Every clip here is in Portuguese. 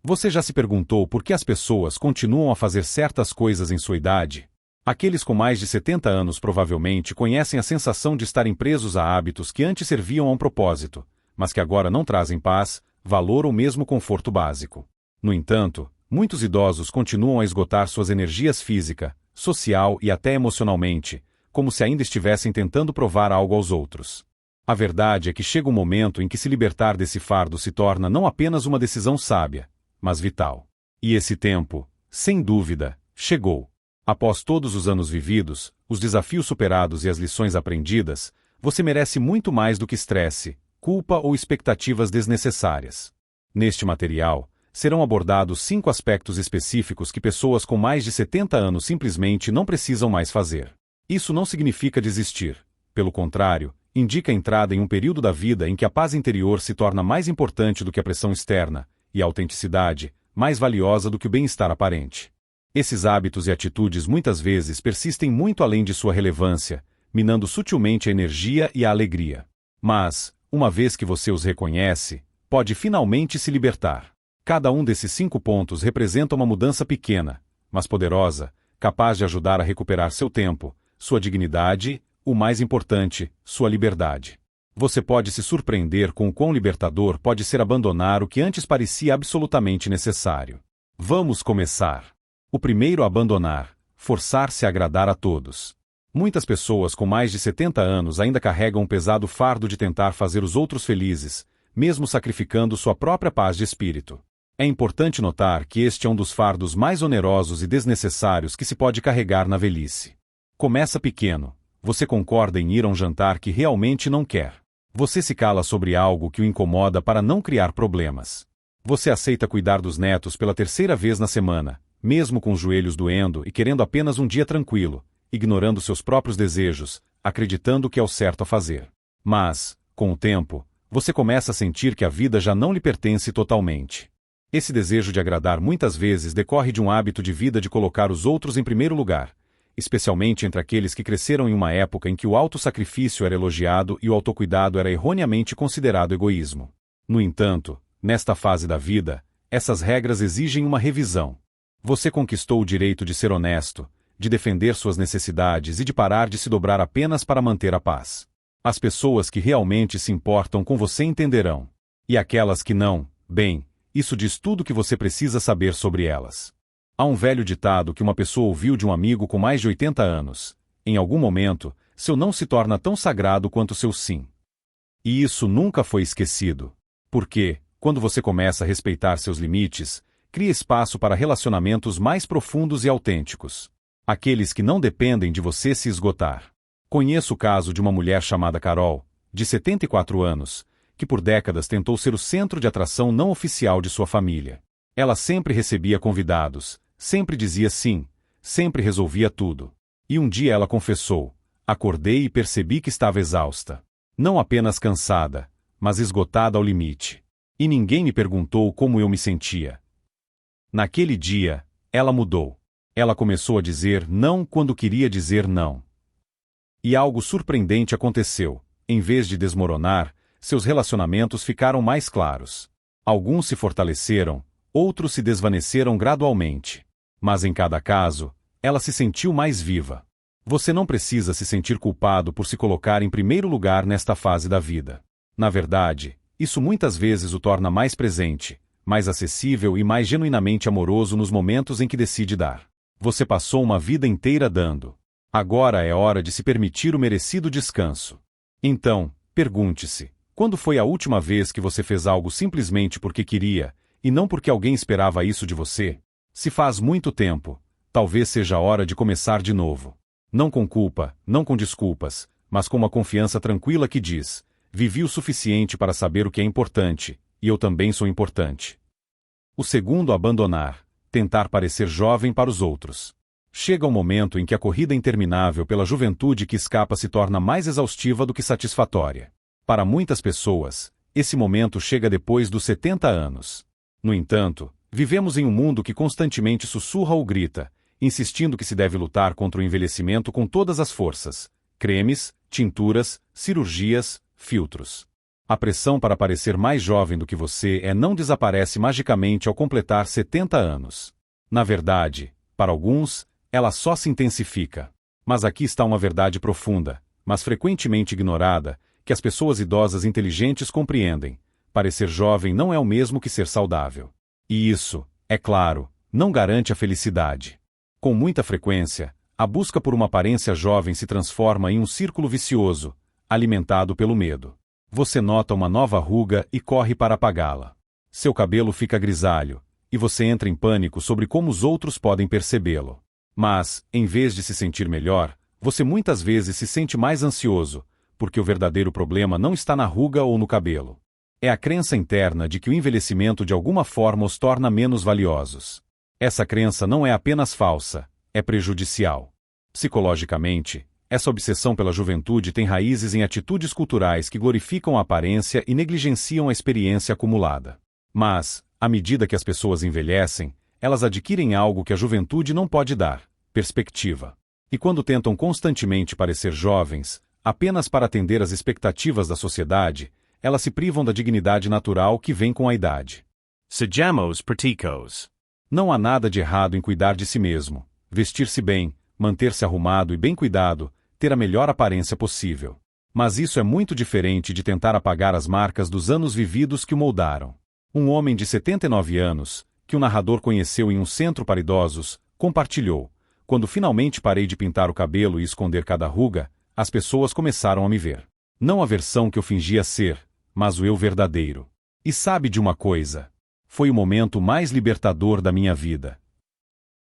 Você já se perguntou por que as pessoas continuam a fazer certas coisas em sua idade? Aqueles com mais de 70 anos provavelmente conhecem a sensação de estarem presos a hábitos que antes serviam a um propósito, mas que agora não trazem paz, valor ou mesmo conforto básico. No entanto, muitos idosos continuam a esgotar suas energias física, social e até emocionalmente, como se ainda estivessem tentando provar algo aos outros. A verdade é que chega um momento em que se libertar desse fardo se torna não apenas uma decisão sábia, mas vital. E esse tempo, sem dúvida, chegou. Após todos os anos vividos, os desafios superados e as lições aprendidas, você merece muito mais do que estresse, culpa ou expectativas desnecessárias. Neste material, serão abordados 5 aspectos específicos que pessoas com mais de 70 anos simplesmente não precisam mais fazer. Isso não significa desistir. Pelo contrário, indica a entrada em um período da vida em que a paz interior se torna mais importante do que a pressão externa, e a autenticidade, mais valiosa do que o bem-estar aparente. Esses hábitos e atitudes muitas vezes persistem muito além de sua relevância, minando sutilmente a energia e a alegria. Mas, uma vez que você os reconhece, pode finalmente se libertar. Cada um desses 5 pontos representa uma mudança pequena, mas poderosa, capaz de ajudar a recuperar seu tempo, sua dignidade, o mais importante, sua liberdade. Você pode se surpreender com o quão libertador pode ser abandonar o que antes parecia absolutamente necessário. Vamos começar. O primeiro a abandonar, forçar-se a agradar a todos. Muitas pessoas com mais de 70 anos ainda carregam um pesado fardo de tentar fazer os outros felizes, mesmo sacrificando sua própria paz de espírito. É importante notar que este é um dos fardos mais onerosos e desnecessários que se pode carregar na velhice. Começa pequeno. Você concorda em ir a um jantar que realmente não quer. Você se cala sobre algo que o incomoda para não criar problemas. Você aceita cuidar dos netos pela 3ª vez na semana, mesmo com os joelhos doendo e querendo apenas um dia tranquilo, ignorando seus próprios desejos, acreditando que é o certo a fazer. Mas, com o tempo, você começa a sentir que a vida já não lhe pertence totalmente. Esse desejo de agradar muitas vezes decorre de um hábito de vida de colocar os outros em primeiro lugar, especialmente entre aqueles que cresceram em uma época em que o autossacrifício era elogiado e o autocuidado era erroneamente considerado egoísmo. No entanto, nesta fase da vida, essas regras exigem uma revisão. Você conquistou o direito de ser honesto, de defender suas necessidades e de parar de se dobrar apenas para manter a paz. As pessoas que realmente se importam com você entenderão. E aquelas que não, bem, isso diz tudo o que você precisa saber sobre elas. Há um velho ditado que uma pessoa ouviu de um amigo com mais de 80 anos. Em algum momento, seu não se torna tão sagrado quanto seu sim. E isso nunca foi esquecido. Porque, quando você começa a respeitar seus limites, cria espaço para relacionamentos mais profundos e autênticos. Aqueles que não dependem de você se esgotar. Conheço o caso de uma mulher chamada Carol, de 74 anos, que por décadas tentou ser o centro de atração não oficial de sua família. Ela sempre recebia convidados, sempre dizia sim, sempre resolvia tudo. E um dia ela confessou: acordei e percebi que estava exausta. Não apenas cansada, mas esgotada ao limite. E ninguém me perguntou como eu me sentia. Naquele dia, ela mudou. Ela começou a dizer não quando queria dizer não. E algo surpreendente aconteceu. Em vez de desmoronar, seus relacionamentos ficaram mais claros. Alguns se fortaleceram, outros se desvaneceram gradualmente. Mas em cada caso, ela se sentiu mais viva. Você não precisa se sentir culpado por se colocar em primeiro lugar nesta fase da vida. Na verdade, isso muitas vezes o torna mais presente, mais acessível e mais genuinamente amoroso nos momentos em que decide dar. Você passou uma vida inteira dando. Agora é hora de se permitir o merecido descanso. Então, pergunte-se: quando foi a última vez que você fez algo simplesmente porque queria, e não porque alguém esperava isso de você? Se faz muito tempo, talvez seja a hora de começar de novo. Não com culpa, não com desculpas, mas com uma confiança tranquila que diz: vivi o suficiente para saber o que é importante, e eu também sou importante. O segundo a abandonar, tentar parecer jovem para os outros. Chega um momento em que a corrida interminável pela juventude que escapa se torna mais exaustiva do que satisfatória. Para muitas pessoas, esse momento chega depois dos 70 anos. No entanto, vivemos em um mundo que constantemente sussurra ou grita, insistindo que se deve lutar contra o envelhecimento com todas as forças: cremes, tinturas, cirurgias, filtros. A pressão para parecer mais jovem do que você não desaparece magicamente ao completar 70 anos. Na verdade, para alguns, ela só se intensifica. Mas aqui está uma verdade profunda, mas frequentemente ignorada, que as pessoas idosas inteligentes compreendem. Parecer jovem não é o mesmo que ser saudável. E isso, é claro, não garante a felicidade. Com muita frequência, a busca por uma aparência jovem se transforma em um círculo vicioso, alimentado pelo medo. Você nota uma nova ruga e corre para apagá-la. Seu cabelo fica grisalho, e você entra em pânico sobre como os outros podem percebê-lo. Mas, em vez de se sentir melhor, você muitas vezes se sente mais ansioso, porque o verdadeiro problema não está na ruga ou no cabelo. É a crença interna de que o envelhecimento de alguma forma os torna menos valiosos. Essa crença não é apenas falsa, é prejudicial. Psicologicamente, essa obsessão pela juventude tem raízes em atitudes culturais que glorificam a aparência e negligenciam a experiência acumulada. Mas, à medida que as pessoas envelhecem, elas adquirem algo que a juventude não pode dar: perspectiva. E quando tentam constantemente parecer jovens, apenas para atender às expectativas da sociedade, elas se privam da dignidade natural que vem com a idade. Sejamos práticos. Não há nada de errado em cuidar de si mesmo, vestir-se bem, manter-se arrumado e bem cuidado, ter a melhor aparência possível. Mas isso é muito diferente de tentar apagar as marcas dos anos vividos que o moldaram. Um homem de 79 anos, que o narrador conheceu em um centro para idosos, compartilhou: quando finalmente parei de pintar o cabelo e esconder cada ruga, as pessoas começaram a me ver. Não a versão que eu fingia ser, mas o eu verdadeiro. E sabe de uma coisa? Foi o momento mais libertador da minha vida.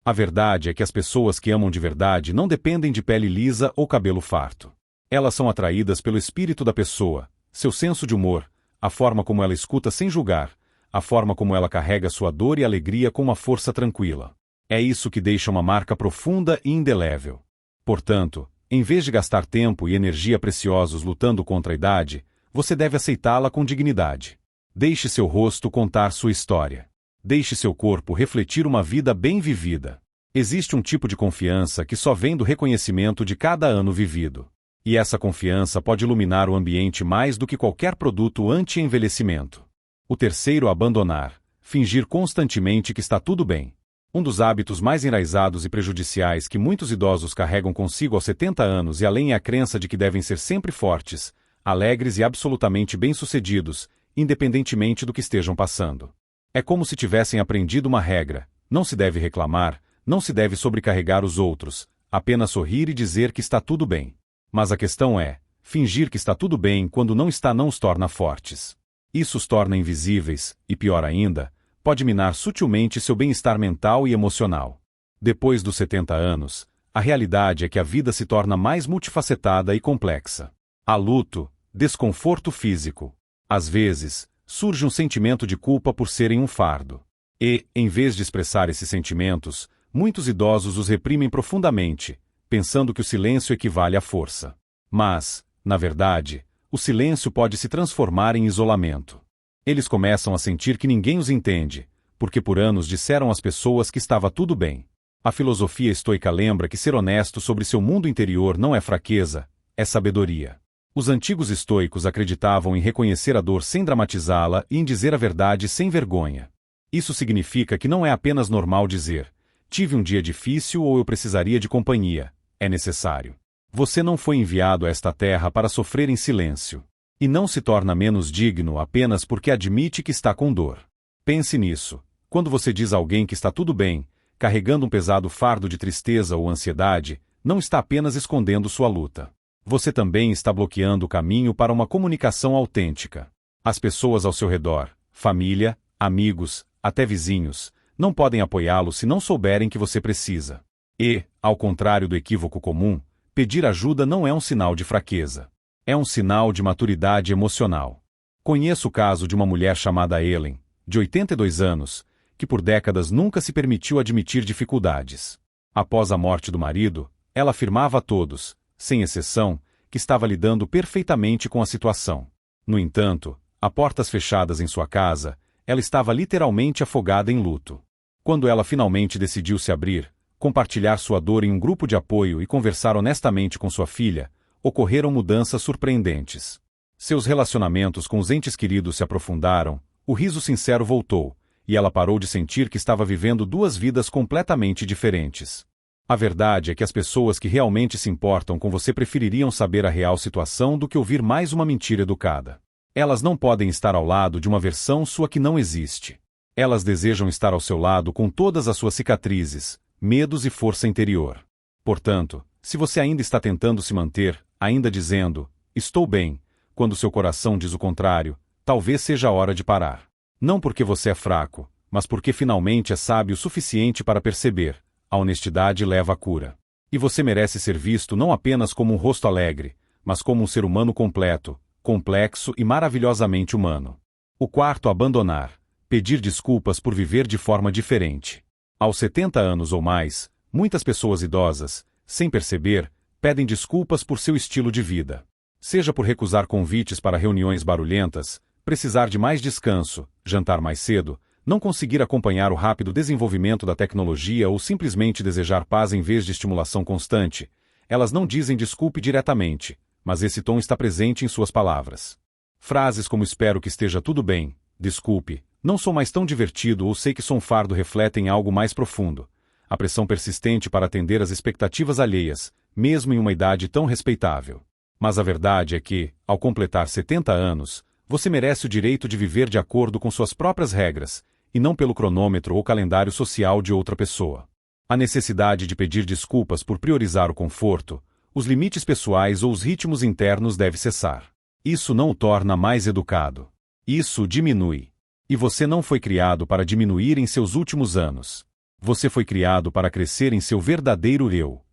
A verdade é que as pessoas que amam de verdade não dependem de pele lisa ou cabelo farto. Elas são atraídas pelo espírito da pessoa, seu senso de humor, a forma como ela escuta sem julgar, a forma como ela carrega sua dor e alegria com uma força tranquila. É isso que deixa uma marca profunda e indelével. Portanto, em vez de gastar tempo e energia preciosos lutando contra a idade, você deve aceitá-la com dignidade. Deixe seu rosto contar sua história. Deixe seu corpo refletir uma vida bem vivida. Existe um tipo de confiança que só vem do reconhecimento de cada ano vivido. E essa confiança pode iluminar o ambiente mais do que qualquer produto anti-envelhecimento. O terceiro, abandonar. Fingir constantemente que está tudo bem. Um dos hábitos mais enraizados e prejudiciais que muitos idosos carregam consigo aos 70 anos e além é a crença de que devem ser sempre fortes, alegres e absolutamente bem-sucedidos, independentemente do que estejam passando. É como se tivessem aprendido uma regra: não se deve reclamar, não se deve sobrecarregar os outros, apenas sorrir e dizer que está tudo bem. Mas a questão é, fingir que está tudo bem quando não está não os torna fortes. Isso os torna invisíveis, e pior ainda, pode minar sutilmente seu bem-estar mental e emocional. Depois dos 70 anos, a realidade é que a vida se torna mais multifacetada e complexa. Há luto, desconforto físico. Às vezes, surge um sentimento de culpa por serem um fardo. E, em vez de expressar esses sentimentos, muitos idosos os reprimem profundamente, pensando que o silêncio equivale à força. Mas, na verdade, o silêncio pode se transformar em isolamento. Eles começam a sentir que ninguém os entende, porque por anos disseram às pessoas que estava tudo bem. A filosofia estoica lembra que ser honesto sobre seu mundo interior não é fraqueza, é sabedoria. Os antigos estoicos acreditavam em reconhecer a dor sem dramatizá-la e em dizer a verdade sem vergonha. Isso significa que não é apenas normal dizer: tive um dia difícil ou eu precisaria de companhia. É necessário. Você não foi enviado a esta terra para sofrer em silêncio. E não se torna menos digno apenas porque admite que está com dor. Pense nisso. Quando você diz a alguém que está tudo bem, carregando um pesado fardo de tristeza ou ansiedade, não está apenas escondendo sua luta. Você também está bloqueando o caminho para uma comunicação autêntica. As pessoas ao seu redor, família, amigos, até vizinhos, não podem apoiá-lo se não souberem que você precisa. E, ao contrário do equívoco comum, pedir ajuda não é um sinal de fraqueza. É um sinal de maturidade emocional. Conheço o caso de uma mulher chamada Ellen, de 82 anos, que por décadas nunca se permitiu admitir dificuldades. Após a morte do marido, ela afirmava a todos, sem exceção, que estava lidando perfeitamente com a situação. No entanto, a portas fechadas em sua casa, ela estava literalmente afogada em luto. Quando ela finalmente decidiu se abrir, compartilhar sua dor em um grupo de apoio e conversar honestamente com sua filha, ocorreram mudanças surpreendentes. Seus relacionamentos com os entes queridos se aprofundaram, o riso sincero voltou, e ela parou de sentir que estava vivendo duas vidas completamente diferentes. A verdade é que as pessoas que realmente se importam com você prefeririam saber a real situação do que ouvir mais uma mentira educada. Elas não podem estar ao lado de uma versão sua que não existe. Elas desejam estar ao seu lado com todas as suas cicatrizes, medos e força interior. Portanto, se você ainda está tentando se manter, ainda dizendo, estou bem, quando seu coração diz o contrário, talvez seja a hora de parar. Não porque você é fraco, mas porque finalmente é sábio o suficiente para perceber, a honestidade leva à cura. E você merece ser visto não apenas como um rosto alegre, mas como um ser humano completo, complexo e maravilhosamente humano. O quarto, abandonar. Pedir desculpas por viver de forma diferente. Aos 70 anos ou mais, muitas pessoas idosas, sem perceber, pedem desculpas por seu estilo de vida. Seja por recusar convites para reuniões barulhentas, precisar de mais descanso, jantar mais cedo, não conseguir acompanhar o rápido desenvolvimento da tecnologia ou simplesmente desejar paz em vez de estimulação constante, elas não dizem desculpe diretamente, mas esse tom está presente em suas palavras. Frases como espero que esteja tudo bem, desculpe, não sou mais tão divertido ou sei que sou um fardo refletem algo mais profundo. A pressão persistente para atender às expectativas alheias, mesmo em uma idade tão respeitável. Mas a verdade é que, ao completar 70 anos, você merece o direito de viver de acordo com suas próprias regras, e não pelo cronômetro ou calendário social de outra pessoa. A necessidade de pedir desculpas por priorizar o conforto, os limites pessoais ou os ritmos internos deve cessar. Isso não o torna mais educado. Isso o diminui. E você não foi criado para diminuir em seus últimos anos. Você foi criado para crescer em seu verdadeiro eu.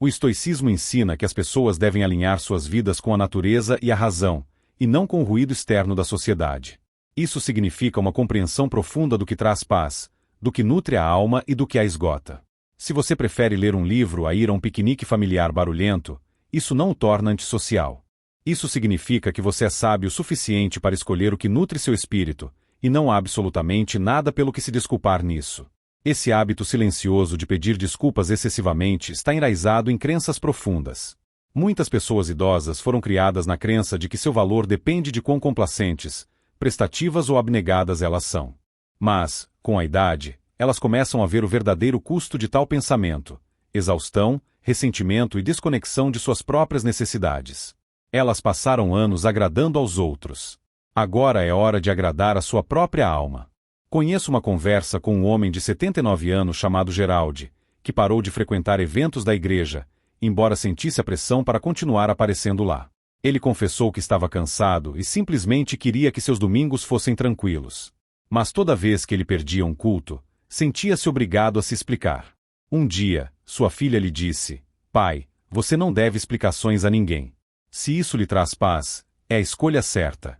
O estoicismo ensina que as pessoas devem alinhar suas vidas com a natureza e a razão, e não com o ruído externo da sociedade. Isso significa uma compreensão profunda do que traz paz, do que nutre a alma e do que a esgota. Se você prefere ler um livro a ir a um piquenique familiar barulhento, isso não o torna antissocial. Isso significa que você é sábio o suficiente para escolher o que nutre seu espírito, e não há absolutamente nada pelo que se desculpar nisso. Esse hábito silencioso de pedir desculpas excessivamente está enraizado em crenças profundas. Muitas pessoas idosas foram criadas na crença de que seu valor depende de quão complacentes, prestativas ou abnegadas elas são. Mas, com a idade, elas começam a ver o verdadeiro custo de tal pensamento: exaustão, ressentimento e desconexão de suas próprias necessidades. Elas passaram anos agradando aos outros. Agora é hora de agradar a sua própria alma. Conheço uma conversa com um homem de 79 anos chamado Gerald, que parou de frequentar eventos da igreja, embora sentisse a pressão para continuar aparecendo lá. Ele confessou que estava cansado e simplesmente queria que seus domingos fossem tranquilos. Mas toda vez que ele perdia um culto, sentia-se obrigado a se explicar. Um dia, sua filha lhe disse: "Pai, você não deve explicações a ninguém. Se isso lhe traz paz, é a escolha certa."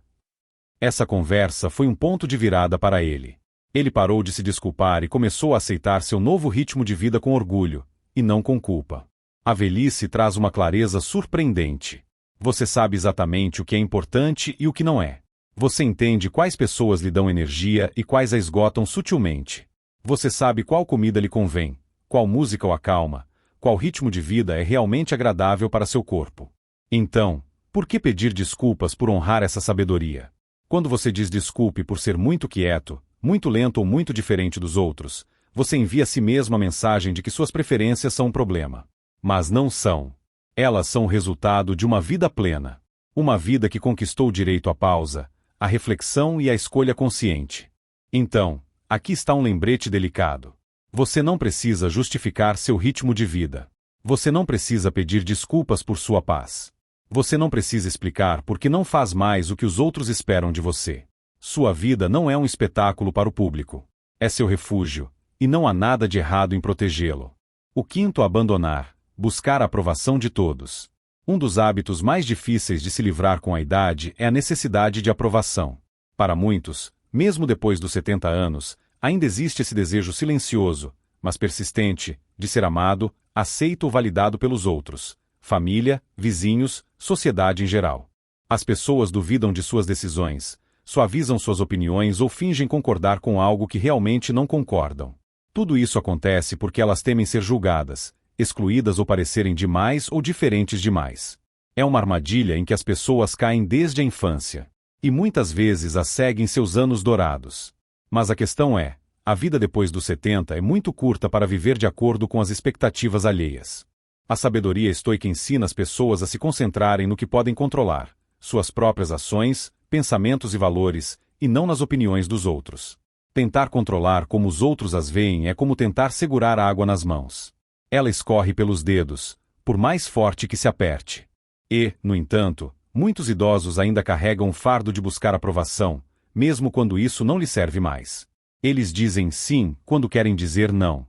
Essa conversa foi um ponto de virada para ele. Ele parou de se desculpar e começou a aceitar seu novo ritmo de vida com orgulho, e não com culpa. A velhice traz uma clareza surpreendente. Você sabe exatamente o que é importante e o que não é. Você entende quais pessoas lhe dão energia e quais a esgotam sutilmente. Você sabe qual comida lhe convém, qual música o acalma, qual ritmo de vida é realmente agradável para seu corpo. Então, por que pedir desculpas por honrar essa sabedoria? Quando você diz desculpe por ser muito quieto, muito lento ou muito diferente dos outros, você envia a si mesmo a mensagem de que suas preferências são um problema. Mas não são. Elas são o resultado de uma vida plena. Uma vida que conquistou o direito à pausa, à reflexão e à escolha consciente. Então, aqui está um lembrete delicado. Você não precisa justificar seu ritmo de vida. Você não precisa pedir desculpas por sua paz. Você não precisa explicar por que não faz mais o que os outros esperam de você. Sua vida não é um espetáculo para o público. É seu refúgio, e não há nada de errado em protegê-lo. O quinto, abandonar, buscar a aprovação de todos. Um dos hábitos mais difíceis de se livrar com a idade é a necessidade de aprovação. Para muitos, mesmo depois dos 70 anos, ainda existe esse desejo silencioso, mas persistente, de ser amado, aceito ou validado pelos outros, família, vizinhos, sociedade em geral. As pessoas duvidam de suas decisões, suavizam suas opiniões ou fingem concordar com algo que realmente não concordam. Tudo isso acontece porque elas temem ser julgadas, excluídas ou parecerem demais ou diferentes demais. É uma armadilha em que as pessoas caem desde a infância. E muitas vezes a seguem seus anos dourados. Mas a questão é, a vida depois dos 70 é muito curta para viver de acordo com as expectativas alheias. A sabedoria estoica ensina as pessoas a se concentrarem no que podem controlar, suas próprias ações, pensamentos e valores, e não nas opiniões dos outros. Tentar controlar como os outros as veem é como tentar segurar a água nas mãos. Ela escorre pelos dedos, por mais forte que se aperte. E, no entanto, muitos idosos ainda carregam o fardo de buscar aprovação, mesmo quando isso não lhes serve mais. Eles dizem sim quando querem dizer não.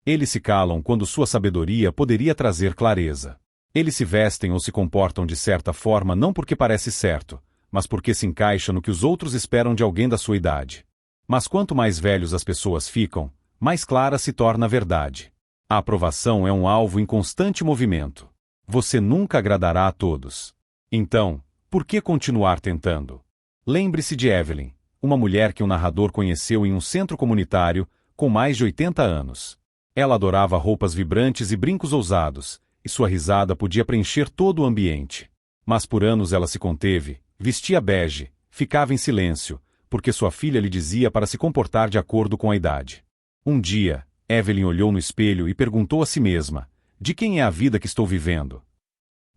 Eles se calam quando sua sabedoria poderia trazer clareza. Eles se vestem ou se comportam de certa forma não porque parece certo, mas porque se encaixa no que os outros esperam de alguém da sua idade. Mas quanto mais velhos as pessoas ficam, mais clara se torna a verdade. A aprovação é um alvo em constante movimento. Você nunca agradará a todos. Então, por que continuar tentando? Lembre-se de Evelyn, uma mulher que um narrador conheceu em um centro comunitário, com mais de 80 anos. Ela adorava roupas vibrantes e brincos ousados, e sua risada podia preencher todo o ambiente. Mas por anos ela se conteve, vestia bege, ficava em silêncio, porque sua filha lhe dizia para se comportar de acordo com a idade. Um dia, Evelyn olhou no espelho e perguntou a si mesma: de quem é a vida que estou vivendo?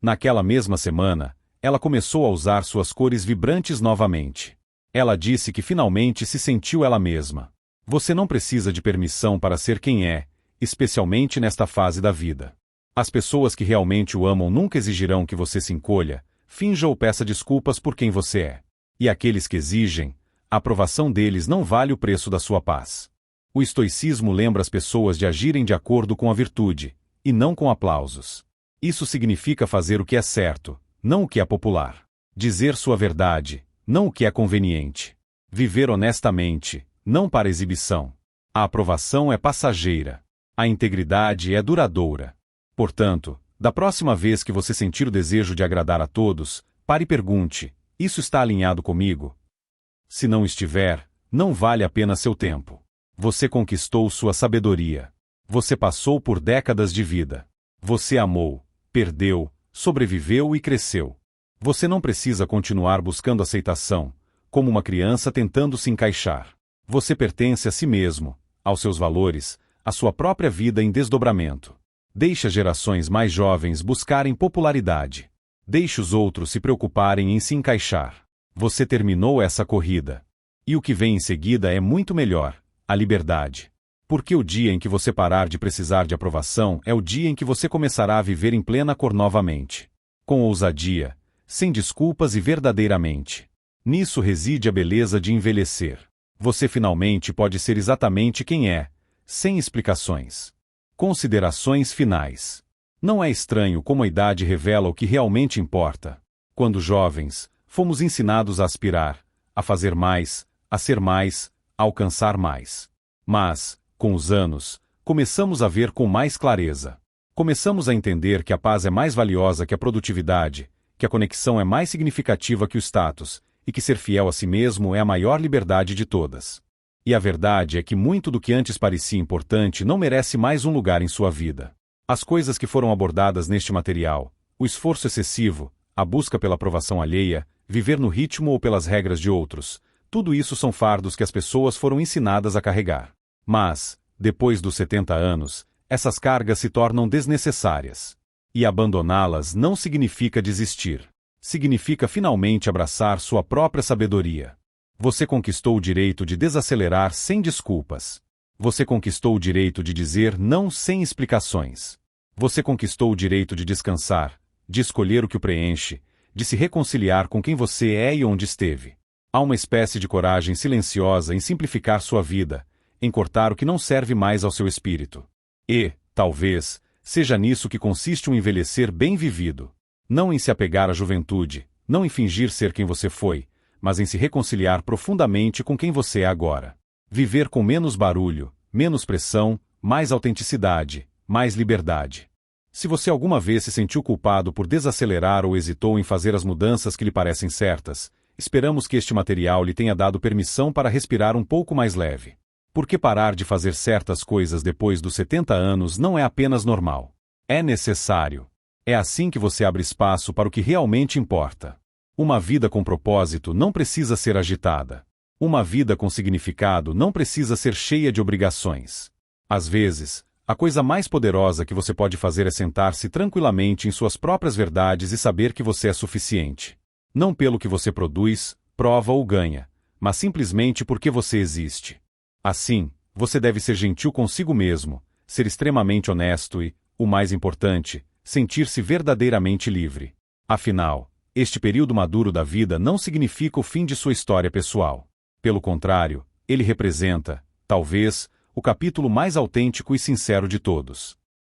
Naquela mesma semana, ela começou a usar suas cores vibrantes novamente. Ela disse que finalmente se sentiu ela mesma. Você não precisa de permissão para ser quem é, especialmente nesta fase da vida. As pessoas que realmente o amam nunca exigirão que você se encolha, finja ou peça desculpas por quem você é. E aqueles que exigem, a aprovação deles não vale o preço da sua paz. O estoicismo lembra as pessoas de agirem de acordo com a virtude, e não com aplausos. Isso significa fazer o que é certo, não o que é popular. Dizer sua verdade, não o que é conveniente. Viver honestamente, não para exibição. A aprovação é passageira. A integridade é duradoura. Portanto, da próxima vez que você sentir o desejo de agradar a todos, pare e pergunte: isso está alinhado comigo? Se não estiver, não vale a pena seu tempo. Você conquistou sua sabedoria. Você passou por décadas de vida. Você amou, perdeu, sobreviveu e cresceu. Você não precisa continuar buscando aceitação, como uma criança tentando se encaixar. Você pertence a si mesmo, aos seus valores, à sua própria vida em desdobramento. Deixe as gerações mais jovens buscarem popularidade. Deixe os outros se preocuparem em se encaixar. Você terminou essa corrida. E o que vem em seguida é muito melhor: a liberdade. Porque o dia em que você parar de precisar de aprovação é o dia em que você começará a viver em plena cor novamente. Com ousadia, sem desculpas e verdadeiramente. Nisso reside a beleza de envelhecer. Você finalmente pode ser exatamente quem é, sem explicações. Considerações finais. Não é estranho como a idade revela o que realmente importa. Quando jovens, fomos ensinados a aspirar, a fazer mais, a ser mais, a alcançar mais. Mas, com os anos, começamos a ver com mais clareza. Começamos a entender que a paz é mais valiosa que a produtividade, que a conexão é mais significativa que o status, e que ser fiel a si mesmo é a maior liberdade de todas. E a verdade é que muito do que antes parecia importante não merece mais um lugar em sua vida. As coisas que foram abordadas neste material, o esforço excessivo, a busca pela aprovação alheia, viver no ritmo ou pelas regras de outros, tudo isso são fardos que as pessoas foram ensinadas a carregar. Mas, depois dos 70 anos, essas cargas se tornam desnecessárias. E abandoná-las não significa desistir. Significa finalmente abraçar sua própria sabedoria. Você conquistou o direito de desacelerar sem desculpas. Você conquistou o direito de dizer não sem explicações. Você conquistou o direito de descansar, de escolher o que o preenche, de se reconciliar com quem você é e onde esteve. Há uma espécie de coragem silenciosa em simplificar sua vida, em cortar o que não serve mais ao seu espírito. E, talvez, seja nisso que consiste um envelhecer bem vivido. Não em se apegar à juventude, não em fingir ser quem você foi, mas em se reconciliar profundamente com quem você é agora. Viver com menos barulho, menos pressão, mais autenticidade, mais liberdade. Se você alguma vez se sentiu culpado por desacelerar ou hesitou em fazer as mudanças que lhe parecem certas, esperamos que este material lhe tenha dado permissão para respirar um pouco mais leve. Porque parar de fazer certas coisas depois dos 70 anos não é apenas normal. É necessário. É assim que você abre espaço para o que realmente importa. Uma vida com propósito não precisa ser agitada. Uma vida com significado não precisa ser cheia de obrigações. Às vezes, a coisa mais poderosa que você pode fazer é sentar-se tranquilamente em suas próprias verdades e saber que você é suficiente. Não pelo que você produz, prova ou ganha, mas simplesmente porque você existe. Assim, você deve ser gentil consigo mesmo, ser extremamente honesto e, o mais importante, sentir-se verdadeiramente livre. Afinal, este período maduro da vida não significa o fim de sua história pessoal. Pelo contrário, ele representa, talvez, o capítulo mais autêntico e sincero de todos.